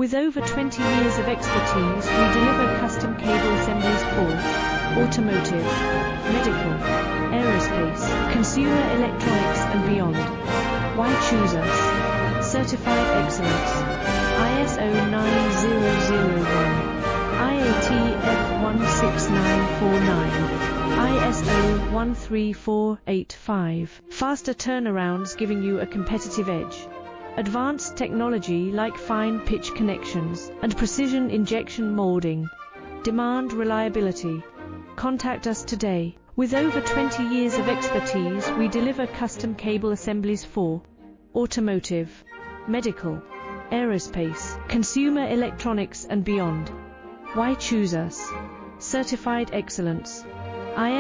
With over 20 years of expertise, we deliver custom cable assemblies for automotive, medical, aerospace, consumer electronics and beyond. Why choose us? Certified excellence. ISO 9001, IATF 16949, ISO 13485. Faster turnarounds giving you a competitive edge. Advanced technology like fine pitch connections and precision injection molding. Demand reliability. Contact us today. With over 20 years of expertise, we deliver custom cable assemblies for automotive, medical, aerospace, consumer electronics and beyond. Why choose us? Certified excellence.